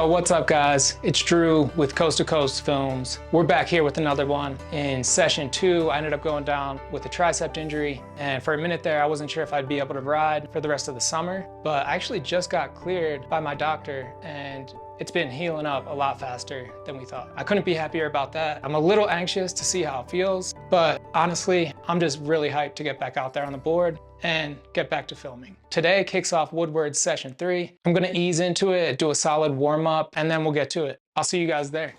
Yo, what's up guys? It's Drew with Coast to Coast Films. We're back here with another one. In session 2, I ended up going down with a tricep injury, and for a minute there, I wasn't sure if I'd be able to ride for the rest of the summer, but I actually just got cleared by my doctor, and it's been healing up a lot faster than we thought. I couldn't be happier about that. I'm a little anxious to see how it feels, but honestly, I'm just really hyped to get back out there on the board and get back to filming. Today kicks off Woodward's session 3. I'm gonna ease into it, do a solid warm up, and then we'll get to it. I'll see you guys there.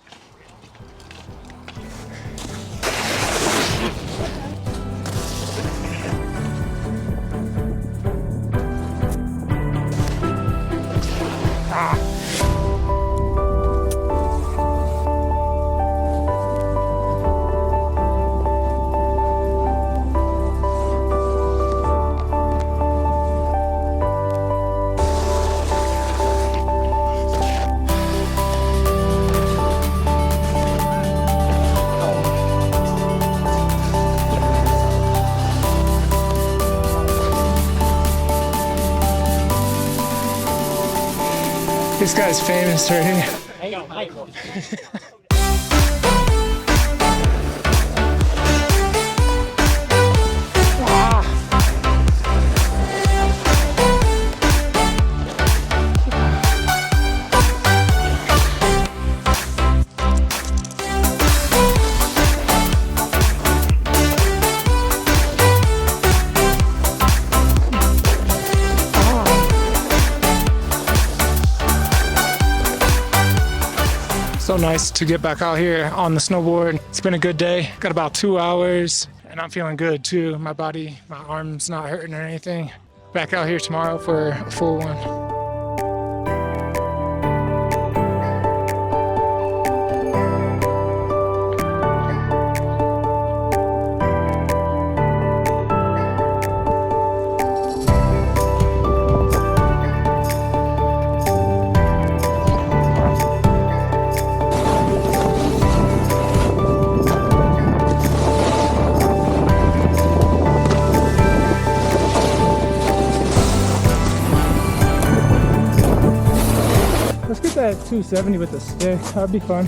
This guy's famous right here. Hang on, Michael. So nice to get back out here on the snowboard. It's been a good day. Got about 2 hours and I'm feeling good too. My body, my arm's not hurting or anything. Back out here tomorrow for a full one. Let's get that 270 with the stick. That'd be fun.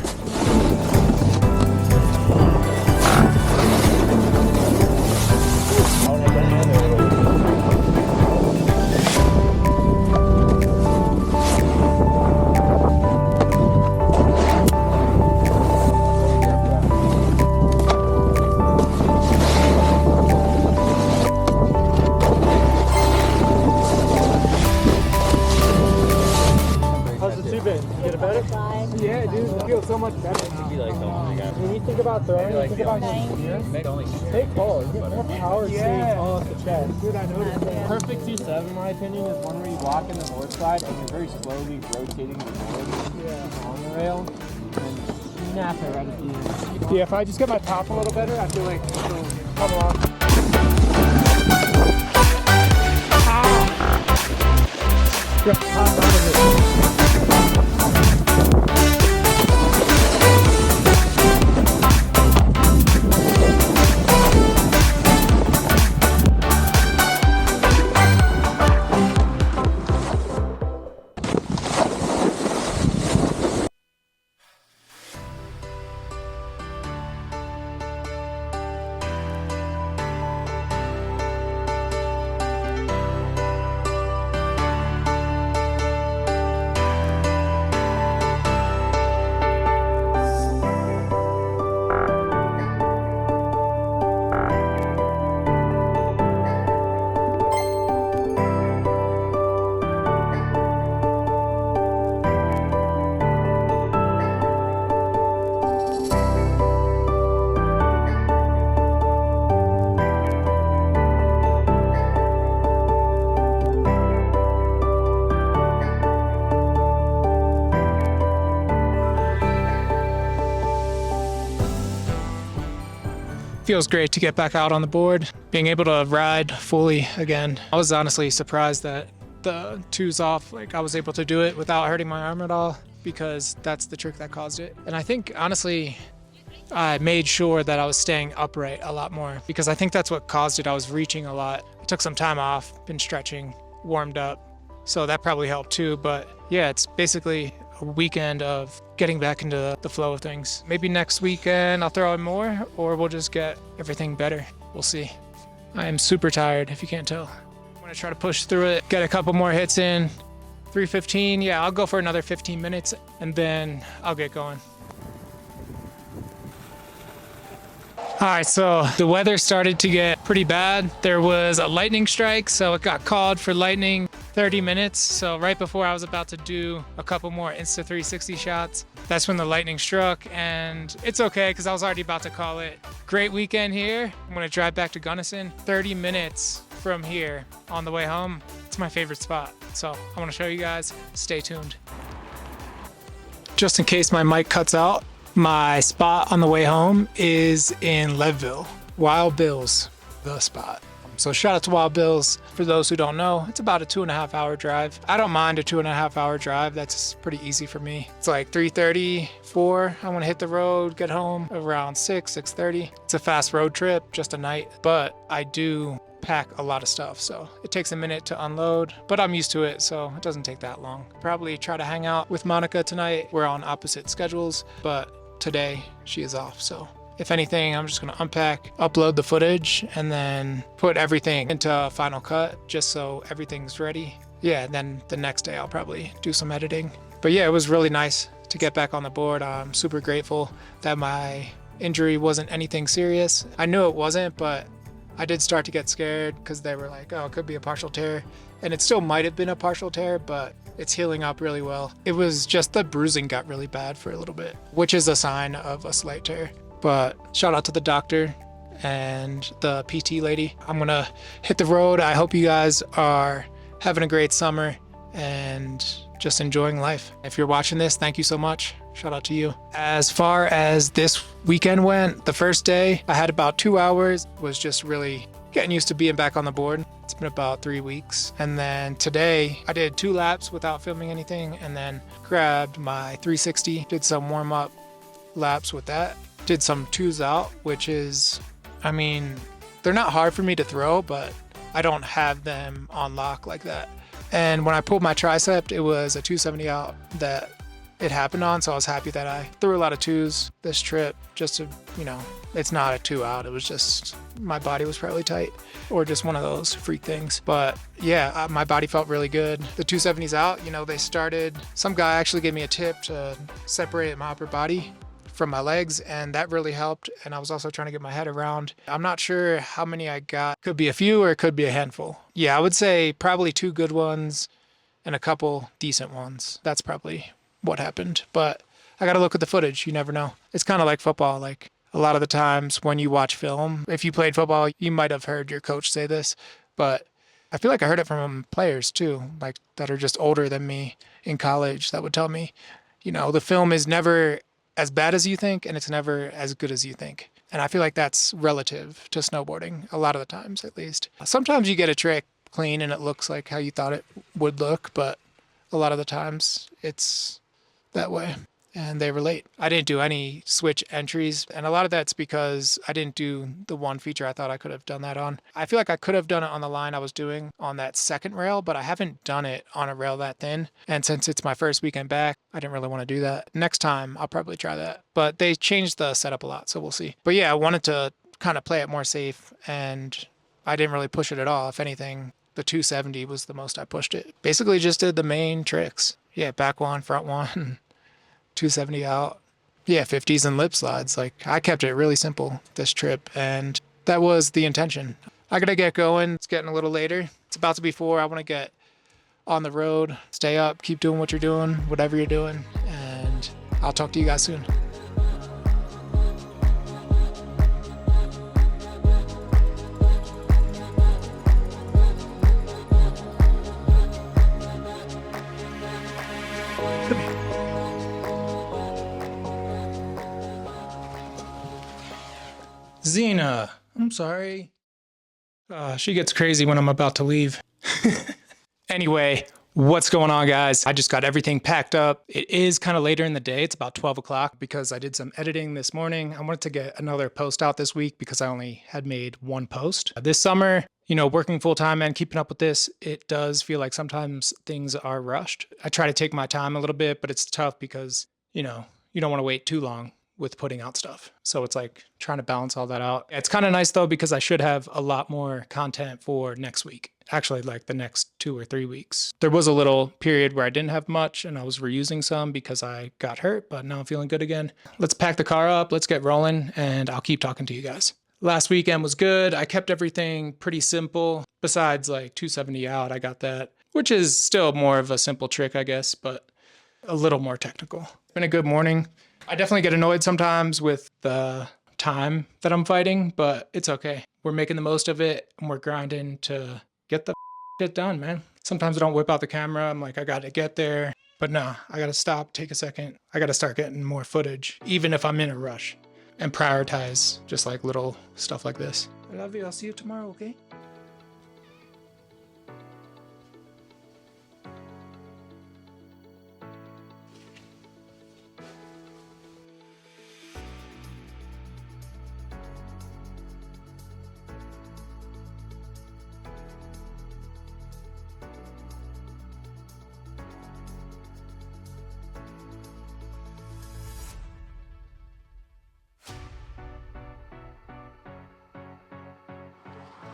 Get it better? Yeah, dude, it feels so much better now. When you think about throwing, you think about take hold, you get more power staying off the chest. Dude, I noticed that. Perfect 2-7, in my opinion, is one where you walk in the board slide and you're very slowly rotating the board on the rail and snap it right at the end. Yeah, if I just get my top a little better, I feel like it'll come along. Just pop out of it. Feels great to get back out on the board, being able to ride fully again. I was honestly surprised that the 2's off, like I was able to do it without hurting my arm at all, because that's the trick that caused it. And I think honestly, I made sure that I was staying upright a lot more, because I think that's what caused it. I was reaching a lot. I took some time off, been stretching, warmed up, so that probably helped too. But yeah, it's basically a weekend of getting back into the flow of things. Maybe next weekend I'll throw in more, or we'll just get everything better. We'll see. I am super tired, if you can't tell. I'm gonna try to push through it, get a couple more hits in. 3:15, yeah, I'll go for another 15 minutes and then I'll get going. All right, so the weather started to get pretty bad. There was a lightning strike, so it got called for lightning 30 minutes. So right before I was about to do a couple more Insta360 shots, that's when the lightning struck, and it's okay because I was already about to call it. Great weekend here. I'm gonna drive back to Gunnison, 30 minutes from here on the way home. It's my favorite spot. So I wanna show you guys, stay tuned. Just in case my mic cuts out, my spot on the way home is in Leadville. Wild Bill's the spot. So shout out to Wild Bill's. For those who don't know, it's about a 2.5 hour drive. I don't mind a 2.5 hour drive. That's pretty easy for me. It's like 3:30, 4. I want to hit the road, get home around 6:30. It's a fast road trip, just a night, but I do pack a lot of stuff, so it takes a minute to unload, but I'm used to it, so it doesn't take that long. Probably try to hang out with Monica tonight. We're on opposite schedules, but today she is off, so if anything, I'm just gonna unpack, upload the footage, and then put everything into Final Cut just so everything's ready. Yeah, and then the next day I'll probably do some editing. But yeah, it was really nice to get back on the board. I'm super grateful that my injury wasn't anything serious. I knew it wasn't, but I did start to get scared because they were like, oh, it could be a partial tear. And it still might have been a partial tear, but it's healing up really well. It was just the bruising got really bad for a little bit, which is a sign of a slight tear. But shout out to the doctor and the PT lady. I'm gonna hit the road. I hope you guys are having a great summer and just enjoying life. If you're watching this, thank you so much. Shout out to you. As far as this weekend went, the first day I had about 2 hours, was just really getting used to being back on the board. It's been about 3 weeks. And then today I did 2 laps without filming anything, and then grabbed my 360, did some warm up laps with that. Did some 2s out, which is, I mean, they're not hard for me to throw, but I don't have them on lock like that. And when I pulled my tricep, it was a 270 out that it happened on, so I was happy that I threw a lot of 2s this trip just to, you know, it's not a 2 out. It was just, my body was probably tight or just one of those freak things. But yeah, my body felt really good. The 270s out, you know, they started, some guy actually gave me a tip to separate my upper body from my legs, and that really helped. And I was also trying to get my head around. I'm not sure how many I got. Could be a few or it could be a handful. Yeah, I would say probably 2 good ones and a couple decent ones. That's probably what happened. But I got to look at the footage. You never know. It's kind of like football. Like a lot of the times when you watch film, if you played football, you might have heard your coach say this, but I feel like I heard it from players too, like that are just older than me in college, that would tell me, you know, the film is never as bad as you think, and it's never as good as you think. And I feel like that's relative to snowboarding, a lot of the times at least. Sometimes you get a trick clean and it looks like how you thought it would look, but a lot of the times it's that way. And they relate. I didn't do any switch entries, and a lot of that's because I didn't do the one feature I thought I could have done that on. I feel like I could have done it on the line I was doing on that second rail, but I haven't done it on a rail that thin. And since it's my first weekend back, I didn't really want to do that. Next time, I'll probably try that. But they changed the setup a lot, so we'll see. But yeah, I wanted to kind of play it more safe, and I didn't really push it at all. If anything, the 270 was the most I pushed it. Basically just did the main tricks. Yeah, back one, front one, 270 out. Yeah, 50s and lip slides. Like, I kept it really simple this trip, and that was the intention. I gotta get going. It's getting a little later. It's about to be 4. I want to get on the road, stay up, keep doing what you're doing, whatever you're doing, and I'll talk to you guys soon. Xena, I'm sorry. She gets crazy when I'm about to leave. Anyway, what's going on, guys? I just got everything packed up. It is kind of later in the day. It's about 12 o'clock because I did some editing this morning. I wanted to get another post out this week because I only had made one post. This summer, you know, working full time and keeping up with this, it does feel like sometimes things are rushed. I try to take my time a little bit, but it's tough because, you know, you don't want to wait too long with putting out stuff. So it's like trying to balance all that out. It's kind of nice though, because I should have a lot more content for next week. Actually, like the next 2 or 3 weeks. There was a little period where I didn't have much and I was reusing some because I got hurt, but now I'm feeling good again. Let's pack the car up, let's get rolling, and I'll keep talking to you guys. Last weekend was good. I kept everything pretty simple. Besides like 270 out, I got that, which is still more of a simple trick, I guess, but a little more technical. Been a good morning. I definitely get annoyed sometimes with the time that I'm fighting, but it's okay. We're making the most of it and we're grinding to get the shit done, man. Sometimes I don't whip out the camera. I'm like, I gotta get there. But nah, I gotta stop, take a second. I gotta start getting more footage, even if I'm in a rush, and prioritize just like little stuff like this. I love you. I'll see you tomorrow, okay?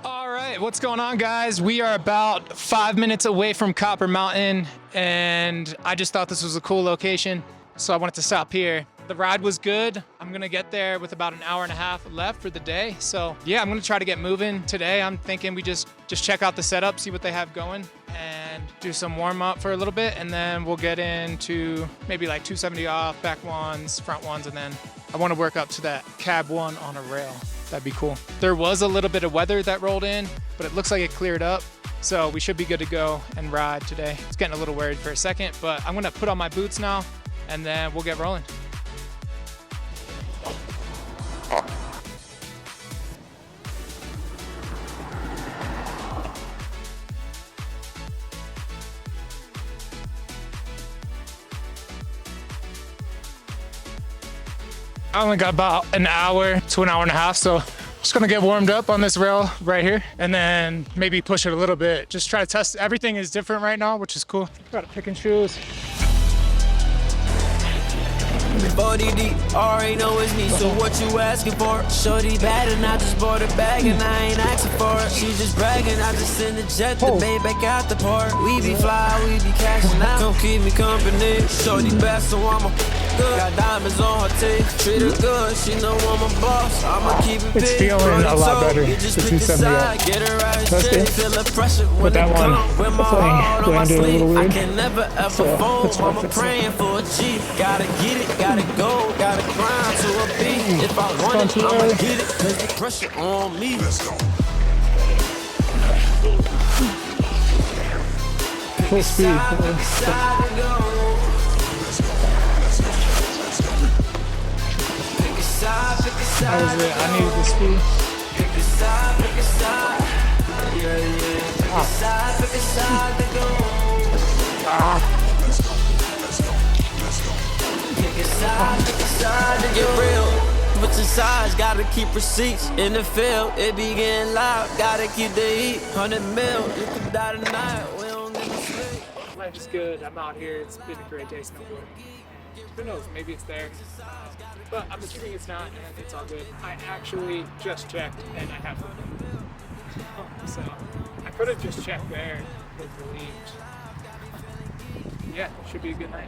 All right, what's going on, guys? We are about 5 minutes away from Copper Mountain, and I just thought this was a cool location, so I wanted to stop here. The ride was good. I'm gonna get there with about an hour and a half left for the day. So yeah, I'm gonna try to get moving today. I'm thinking we just check out the setup, see what they have going, and do some warm up for a little bit, and then we'll get into maybe like 270 off, back ones, front ones, and then I wanna work up to that cab one on a rail. That'd be cool. There was a little bit of weather that rolled in, but it looks like it cleared up. So we should be good to go and ride today. It's getting a little worried for a second, but I'm gonna put on my boots now and then we'll get rolling. I only got about an hour to an hour and a half, so just gonna get warmed up on this rail right here and then maybe push it a little bit. Just try to test. Everything is different right now, which is cool. Gotta pick and choose. 40 deep, already know it's me, so what you asking for? Shorty bad and I just bought a bag and I ain't asking for it. She just bragging, I just send the jet the babe back out the park. We be fly, we be cashing out. Come keep me company. Shorty bad, so I'm a good. Got diamonds on her teeth, treat her good. She know I'm a boss, I'ma keep it big. It's feeling a lot better. The 270. Get her right, That's good. feel the pressure when But that one landed a little weird. I can never ever fold, I'm praying for a G. Gotta get it, gotta go, gotta grind to a beat. If I want it, I'ma get it, cause the pressure on me. Full speed. That was it. I needed the speed. Pick a side, pick a side. Yeah, yeah. Pick a side, pick a side to go. Pick a side to get real. Put your size, gotta keep receipts. In the field, it be getting loud. Gotta keep the heat. 100 mil, you can die tonight. We don't need to sleep. Life is good. I'm out here. It's been a great day snowboarding. Who knows? Maybe it's there. But I'm assuming it's not, and it's all good. I actually just checked, and I have one. So I could have just checked there, was relieved. Yeah, should be a good night.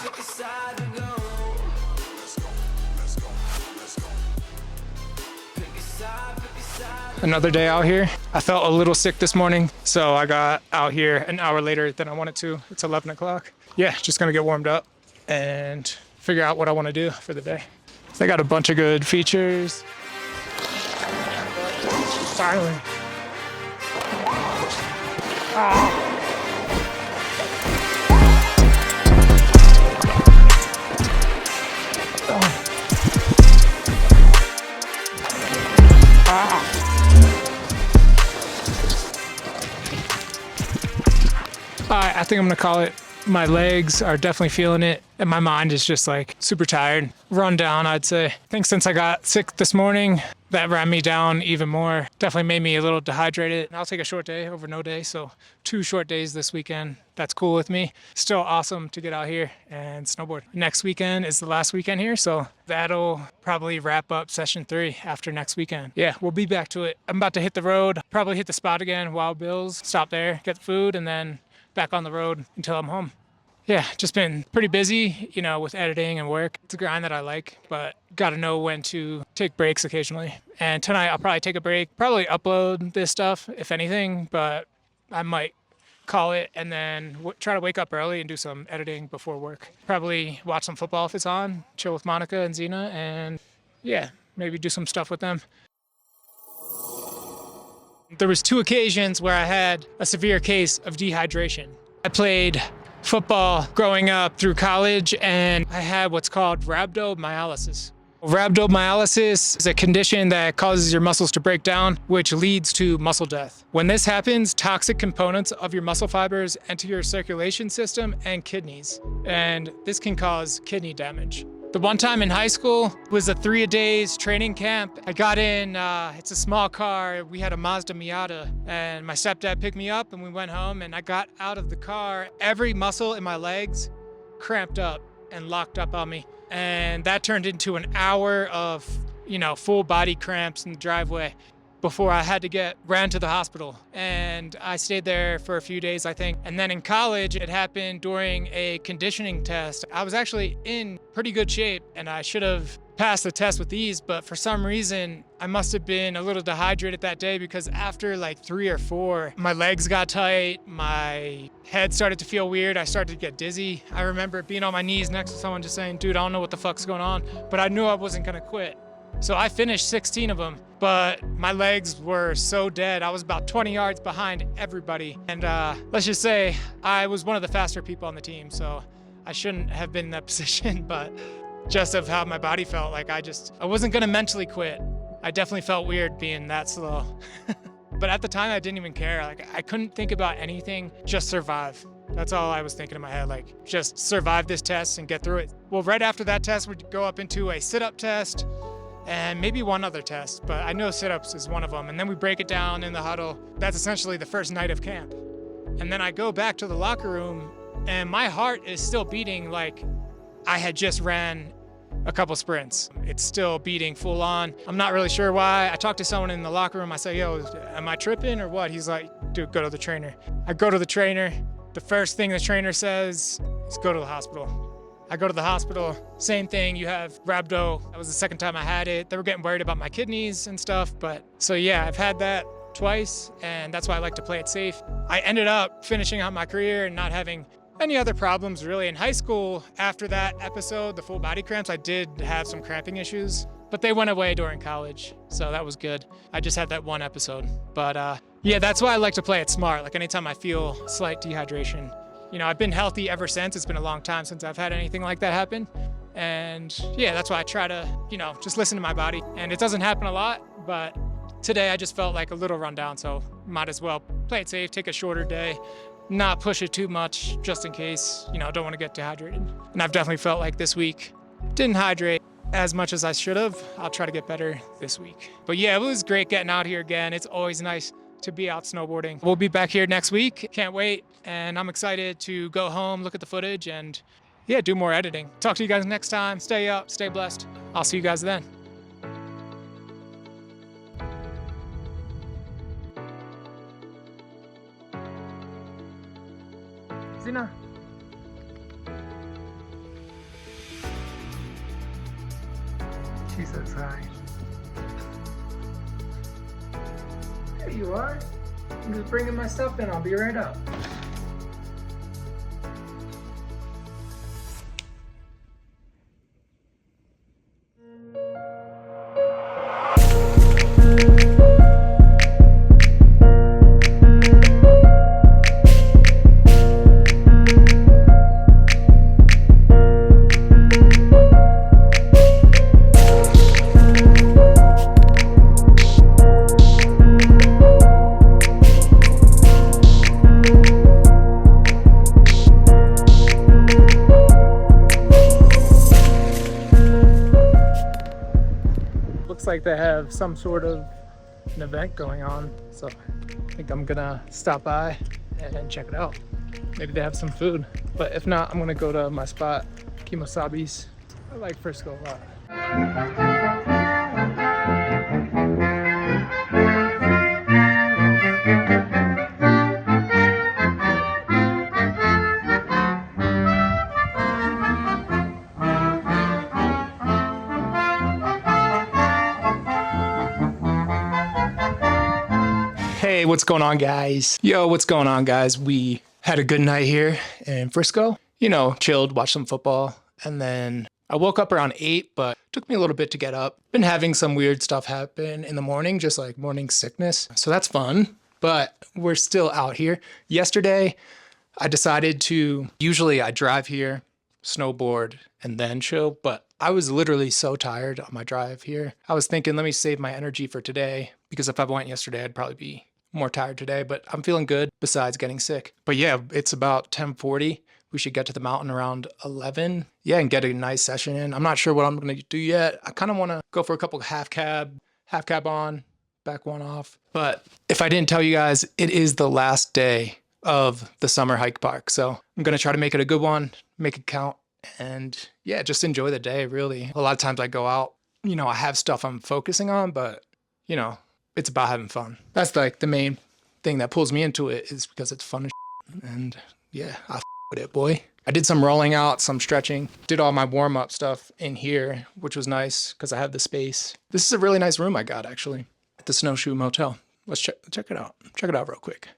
Pick a side to go. Another day out here. I felt a little sick this morning, so I got out here an hour later than I wanted to. It's 11 o'clock. Yeah, just gonna get warmed up and figure out what I want to do for the day. They got a bunch of good features. Finally. All right, I think I'm gonna call it. My legs are definitely feeling it, and my mind is just like super tired, run down, I'd say. I think since I got sick this morning, that ran me down even more. Definitely made me a little dehydrated. I'll take a short day over no day, so 2 short days this weekend. That's cool with me. Still awesome to get out here and snowboard. Next weekend is the last weekend here, so that'll probably wrap up session 3 after next weekend. Yeah, we'll be back to it. I'm about to hit the road, probably hit the spot again, Wild Bill's, stop there, get the food, and then back on the road until I'm home. Yeah, just been pretty busy, with editing and work. It's a grind that I like, but got to know when to take breaks occasionally. And tonight I'll probably take a break, probably upload this stuff, if anything, but I might call it and then try to wake up early and do some editing before work. Probably watch some football if it's on, chill with Monica and Zena, and yeah, maybe do some stuff with them. There was 2 occasions where I had a severe case of dehydration. I played football growing up through college, and I had what's called rhabdomyolysis. Rhabdomyolysis is a condition that causes your muscles to break down, which leads to muscle death. When this happens, toxic components of your muscle fibers enter your circulation system and kidneys, and this can cause kidney damage. The one time in high school was a 3-a-days training camp. I got in, it's a small car. We had a Mazda Miata, and my stepdad picked me up and we went home, and I got out of the car. Every muscle in my legs cramped up and locked up on me. And that turned into an hour of, full body cramps in the driveway before I had to ran to the hospital. And I stayed there for a few days, I think. And then in college, it happened during a conditioning test. I was actually in pretty good shape and I should have passed the test with ease, but for some reason, I must have been a little dehydrated that day because after like 3 or 4, my legs got tight, my head started to feel weird, I started to get dizzy. I remember being on my knees next to someone just saying, dude, I don't know what the fuck's going on, but I knew I wasn't gonna quit. So I finished 16 of them, but my legs were so dead. I was about 20 yards behind everybody. And let's just say I was one of the faster people on the team, so I shouldn't have been in that position, but just of how my body felt, like I wasn't gonna mentally quit. I definitely felt weird being that slow. But at the time, I didn't even care. Like I couldn't think about anything, just survive. That's all I was thinking in my head, like just survive this test and get through it. Well, right after that test, we'd go up into a sit-up test, and maybe one other test, but I know sit-ups is one of them. And then we break it down in the huddle. That's essentially the first night of camp. And then I go back to the locker room and my heart is still beating like I had just ran a couple sprints. It's still beating full on. I'm not really sure why. I talked to someone in the locker room. I say, yo, am I tripping or what? He's like, dude, go to the trainer. I go to the trainer. The first thing the trainer says is go to the hospital. I go to the hospital, same thing, you have rhabdo. That was the second time I had it. They were getting worried about my kidneys and stuff, but so yeah, I've had that twice, and that's why I like to play it safe. I ended up finishing out my career and not having any other problems really. In high school, after that episode, the full body cramps, I did have some cramping issues, but they went away during college, so that was good. I just had that one episode, but yeah, that's why I like to play it smart. Like anytime I feel slight dehydration, I've been healthy ever since. It's been a long time since I've had anything like that happen. And yeah, that's why I try to, just listen to my body. And it doesn't happen a lot, but today I just felt like a little run down. So might as well play it safe, take a shorter day, not push it too much just in case, don't want to get dehydrated. And I've definitely felt like this week didn't hydrate as much as I should have. I'll try to get better this week. But yeah, it was great getting out here again. It's always nice to be out snowboarding. We'll be back here next week. Can't wait. And I'm excited to go home, look at the footage, and yeah, do more editing. Talk to you guys next time. Stay up, stay blessed. I'll see you guys then. Zena. She says hi. There you are. I'm just bringing my stuff in. I'll be right up. like they have some sort of an event going on, so I think I'm gonna stop by and check it out. Maybe they have some food, but if not, I'm gonna go to my spot, Kimosabi's. I like Frisco a lot. Hey, what's going on, guys? Yo, what's going on, guys? We had a good night here in Frisco. You know, chilled, watched some football, and then I woke up around 8, but it took me a little bit to get up. Been having some weird stuff happen in the morning, just like morning sickness. So that's fun, but we're still out here. Yesterday, I decided to, usually I drive here, snowboard, and then chill, but I was literally so tired on my drive here. I was thinking, let me save my energy for today, because if I went yesterday, I'd probably be more tired today, but I'm feeling good besides getting sick. But yeah, it's about 10:40. We should get to the mountain around 11. Yeah, and get a nice session in. I'm not sure what I'm gonna do yet. I kind of want to go for a couple half cab on, back one off. But if I didn't tell you guys, it is the last day of the summer hike park. So I'm gonna try to make it a good one, make it count, and yeah, just enjoy the day, really. A lot of times I go out, you know, I have stuff I'm focusing on, but you know, it's about having fun. That's like the main thing that pulls me into it, is because it's fun as shit. And yeah, I with it, boy. I did some rolling out, some stretching, did all my warm-up stuff in here, which was nice because I have the space. This is a really nice room I got, actually, at the Snowshoe Motel. Let's check it out. Check it out real quick.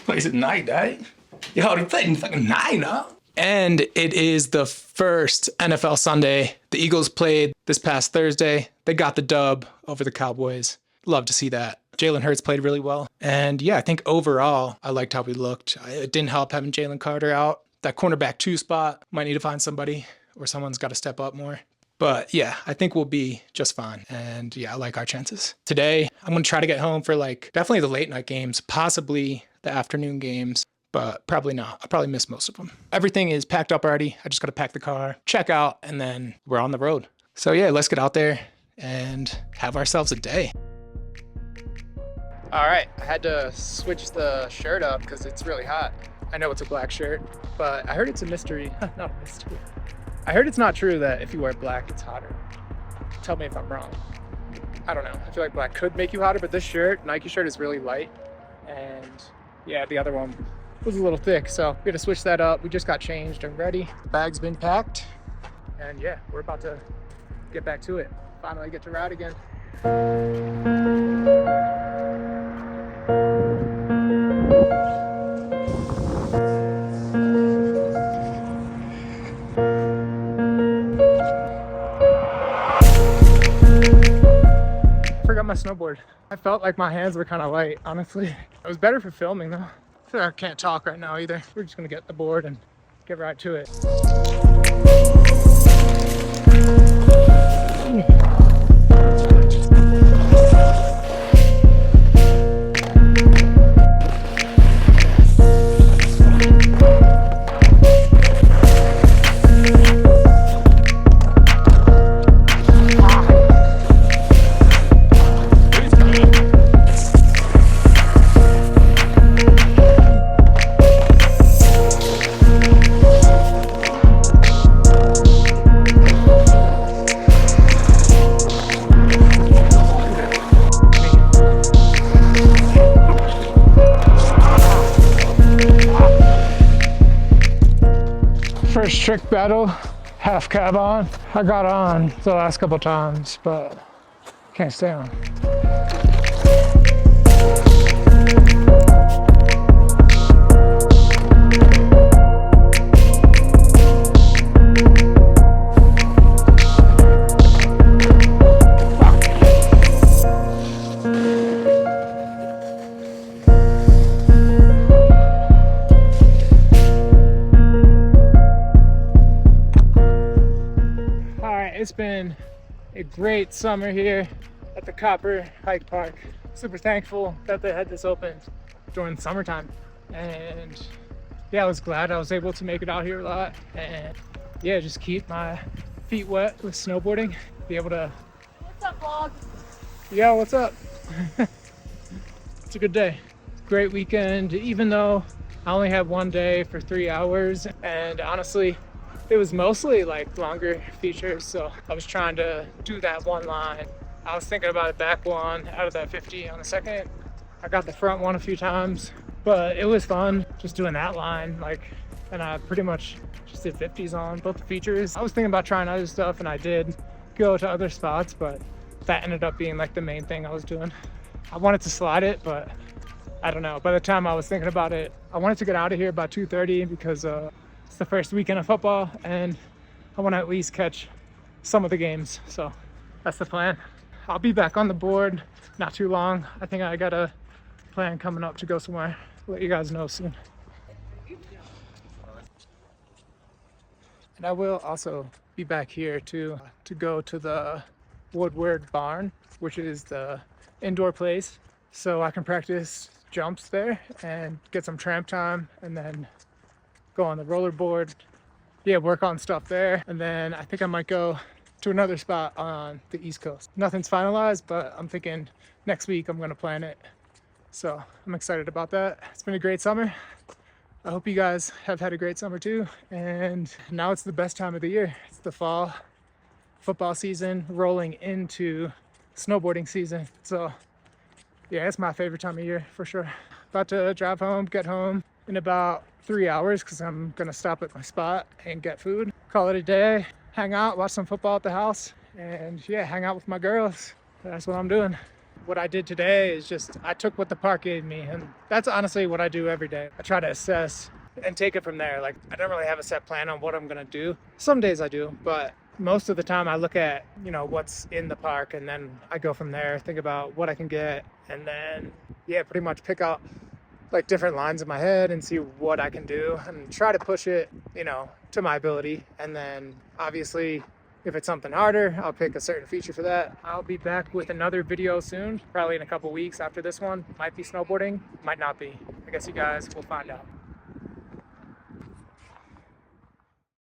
Place at night, right? Yo, they played in fucking night, huh? And it is the first NFL Sunday. The Eagles played this past Thursday. They got the dub over the Cowboys. Love to see that. Jalen Hurts played really well. And yeah, I think overall, I liked how we looked. It didn't help having Jalen Carter out. That cornerback 2 spot, might need to find somebody, or someone's got to step up more. But yeah, I think we'll be just fine. And yeah, I like our chances. Today, I'm going to try to get home for like definitely the late night games, possibly the afternoon games, but probably not. I'll probably miss most of them. Everything is packed up already. I just got to pack the car, check out, and then we're on the road. So yeah, let's get out there and have ourselves a day. All right, I had to switch the shirt up because it's really hot. I know it's a black shirt, but I heard it's a mystery. Not a mystery. I heard it's not true that if you wear black, it's hotter. Tell me if I'm wrong. I don't know. I feel like black could make you hotter, but this shirt, Nike shirt, is really light. And yeah, the other one was a little thick, so we had to switch that up. We just got changed and ready. The bag's been packed. And yeah, we're about to get back to it. Finally get to ride again. Forgot my snowboard. I felt like my hands were kind of light, honestly. It was better for filming though. I can't talk right now either. We're just gonna get the board and get right to it. First trick battle, half cab on. I got on the last couple times, but can't stay on. It's been a great summer here at the Copper Hike Park. Super thankful that they had this open during summertime. And yeah, I was glad I was able to make it out here a lot. And yeah, just keep my feet wet with snowboarding, be able to. What's up, vlog? Yeah, what's up? It's a good day. Great weekend, even though I only had one day for 3 hours, and honestly, it was mostly like longer features, so I was trying to do that one line. I was thinking about a back one out of that 50 on the second. I got the front one a few times, but it was fun just doing that line, like, and I pretty much just did 50s on both the features. I was thinking about trying other stuff, and I did go to other spots, but that ended up being like the main thing I was doing. I wanted to slide it, but I don't know. By the time I was thinking about it, I wanted to get out of here by 2:30 because it's the first weekend of football, and I want to at least catch some of the games. So that's the plan. I'll be back on the board not too long. I think I got a plan coming up to go somewhere. I'll let you guys know soon. And I will also be back here to go to the Woodward barn, which is the indoor place, so I can practice jumps there and get some tramp time, and then go on the rollerboard, yeah, work on stuff there. And then I think I might go to another spot on the East Coast. Nothing's finalized, but I'm thinking next week I'm gonna plan it, so I'm excited about that. It's been a great summer. I hope you guys have had a great summer too, and now it's the best time of the year. It's the fall football season rolling into snowboarding season, so yeah, it's my favorite time of year for sure. About to drive home, get home in about 3 hours because I'm gonna stop at my spot and get food, call it a day, hang out, watch some football at the house, and yeah, hang out with my girls. That's what I'm doing. What I did today is just, I took what the park gave me, and that's honestly what I do every day. I try to assess and take it from there. Like, I don't really have a set plan on what I'm gonna do. Some days I do, but most of the time I look at, you know, what's in the park, and then I go from there, think about what I can get, and then yeah, pretty much pick out like different lines in my head and see what I can do and try to push it, you know, to my ability. And then obviously if it's something harder, I'll pick a certain feature for that. I'll be back with another video soon, probably in a couple weeks after this one. Might be snowboarding, might not be. I guess you guys will find out.